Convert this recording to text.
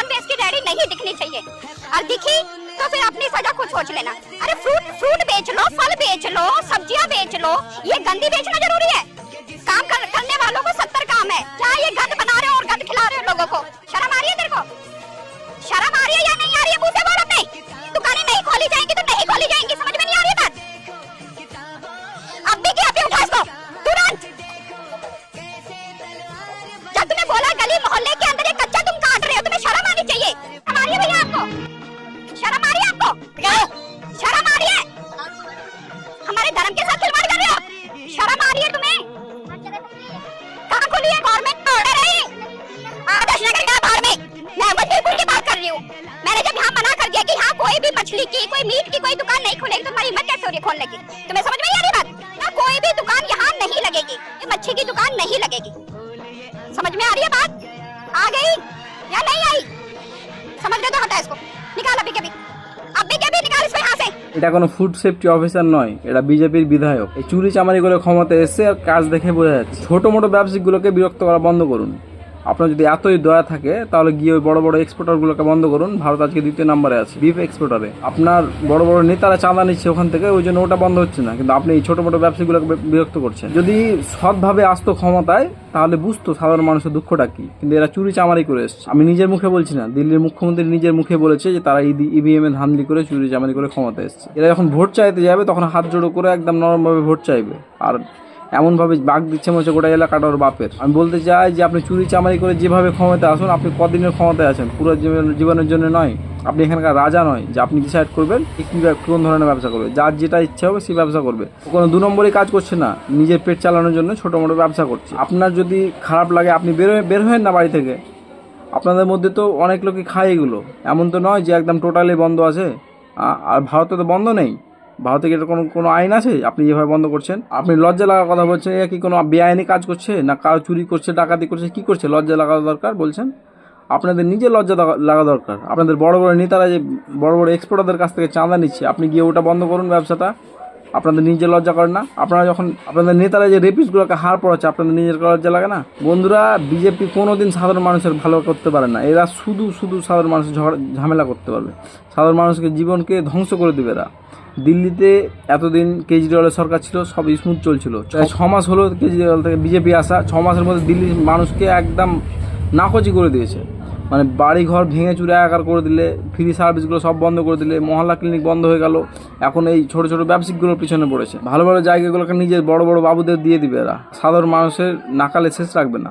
Non veg की ready नहीं दिखनी चाहिए, और दिखी तो फिर अपनी सजा खुद सोच लेना। अरे फ्रूट बेच लो, फल बेच लो, सब्जियां बेच लो, ये गंदी बेचना जरूरी है? काम करने वालों को 70 काम है, क्या ये गंद बना रहे हो और गंद खिला रहे हो लोगों को? शर्म आ रही है तेरे को? शर्म आ रही है या नहीं आ रही है? मुंह से बोल अपने। दुकानें नहीं खोली जाएंगी तो नहीं खोली जाएंगी, समझ में नहीं आ रही बात? अभी की अभी उठा इसको तुरंत। जब तुम्हें बोला गली मोहल्ले के अंदर एक कच्चा तुम काट रहे हो, तुम्हें शर्म आनी चाहिए। शर्म आ रही है भैया आपको? शर्म आ रही है आपको? शर्म आ रही है? हमारे धर्म के साथ खिलवाड़ कर रहे हो? शर्म आ रही है तुम्हें? कहाँ खुली है? गवर्नमेंट ऑर्डर है, आदर्श नगर का बाहर में। मैं बिल्कुल की बात कर रही हूँ। मैंने जब यहाँ मना कर दिया कि यहाँ कोई भी मछली की, कोई मीट की कोई दुकान नहीं खुलेगी, तो तुम्हारी हिम्मत कैसे हो रही है खोलने की? तुम्हें समझ में नहीं आ रही बात? ना कोई भी दुकान यहाँ नहीं लगेगी, ये मच्छी की दुकान नहीं लगेगी। समझ में आ रही है बात? आ गई या नहीं आई? समझ गए तो हटा इसको, निकाल अभी के भी निकाल इसको यहाँ से। এটা কোনো ফুড সেফটি অফিসার নয়, এটা বিজেপির বিধায়ক। এই চুরি চামারি করে ক্ষমতায় এসে আর কাজ দেখে বোঝা যাচ্ছে। ছোট মোটো ব্যবসায়িকগুলোকে বিরক্ত করা বন্ধ করুন। আপনার যদি এতই দয়া থাকে তাহলে গিয়ে ওই বড় বড় এক্সপোর্টারগুলোকে বন্ধ করুন। ভারত আজকে 2য় নম্বরে আছে বিফ এক্সপোর্টারে। আপনার বড় বড় নেতারা চাঁদা নিচ্ছে ওখান থেকে, ওই জন্য ওটা বন্ধ হচ্ছে না, কিন্তু আপনি এই ছোট মোটো ব্যবসায়ীগুলোকে বিরক্ত করছেন। যদি সৎভাবে আসতো ক্ষমতায় তাহলে বুঝতো সাধারণ মানুষের দুঃখটা কি, কিন্তু এরা চুরি চামারি করে এসছে। আমি নিজের মুখে বলছি না, দিল্লির মুখ্যমন্ত্রী নিজের মুখে বলেছে যে তারা ইভিএম এ ধান্দলি করে চুরি চামারি করে ক্ষমতা এসছে। এরা যখন ভোট চাইতে যাবে তখন হাত জোড়ো করে একদম নরমভাবে ভোট চাইবে, আর এমনভাবে বাঘ দিচ্ছে মনে হচ্ছে গোটা এলাকাটা ওর বাপের। আমি বলতে চাই যে আপনি চুরি চামারি করে যেভাবে ক্ষমতায় আসুন, আপনি কদিনের ক্ষমতায় আছেন? পুরো জীবনের জন্য নয়। আপনি এখানকার রাজা নয় যে আপনি ডিসাইড করবেন কোন ধরনের ব্যবসা করবে। যার যেটা ইচ্ছা হবে সেই ব্যবসা করবে। কোনো 2 নম্বরই কাজ করছে না, নিজের পেট চালানোর জন্য ছোটো মোটো ব্যবসা করছে। আপনার যদি খারাপ লাগে আপনি বের হবেন না বাড়ি থেকে। আপনাদের মধ্যে তো অনেক লোকই খায় এগুলো, এমন তো নয় যে একদম টোটালি বন্ধ আছে। আর ভারতে তো বন্ধ নেই। ভারতে কি এটা কোনো আইন আছে আপনি যেভাবে বন্ধ করছেন? আপনি লজ্জা লাগার কথা বলছেন, এ কি কোনো বেআইনি কাজ করছে না কারো চুরি করছে, ডাকাতি করছে, কি করছে? লজ্জা লাগা দরকার বলছেন। আপনাদের নিজের লজ্জা লাগা দরকার। আপনাদের বড় বড় নেতারা যে বড় বড় এক্সপোর্টারদের কাছ থেকে চাঁদা নিচ্ছে, আপনি গিয়ে ওটা বন্ধ করুন ব্যবসাটা। আপনাদের নিজের লজ্জা করেন না? আপনারা যখন আপনাদের নেতারা যে রেপিস্টগুলোকে হার পড়াচ্ছে, আপনাদের নিজের লজ্জা লাগে না? বন্ধুরা, বিজেপি কোনোদিন সাধারণ মানুষের ভালো করতে পারে না। এরা শুধু সাধারণ মানুষের ঝামেলা করতে পারবে, সাধারণ মানুষকে জীবনকে ধ্বংস করে দেবে এরা। দিল্লিতে এতদিন কেজরিওয়ালের সরকার ছিল, সব স্মুথ চলছিল। 6 মাস হলো কেজরিওয়াল থেকে বিজেপি আসা। 6 মাসের মধ্যে দিল্লির মানুষকে একদম নাকচি করে দিয়েছে। মানে বাড়ি ঘর ভেঙে চুরে একাকার করে দিলে, ফ্রি সার্ভিসগুলো সব বন্ধ করে দিলে, মহল্লা ক্লিনিক বন্ধ হয়ে গেল। এখন এই ছোট ছোট ব্যবসায়িকগুলোর পিছনে পড়েছে। ভালো ভালো জায়গাগুলোকে নিজের বড় বড় বাবুদের দিয়ে দিবে এরা। সাধারণ মানুষের নাকালে শেষ রাখবে না।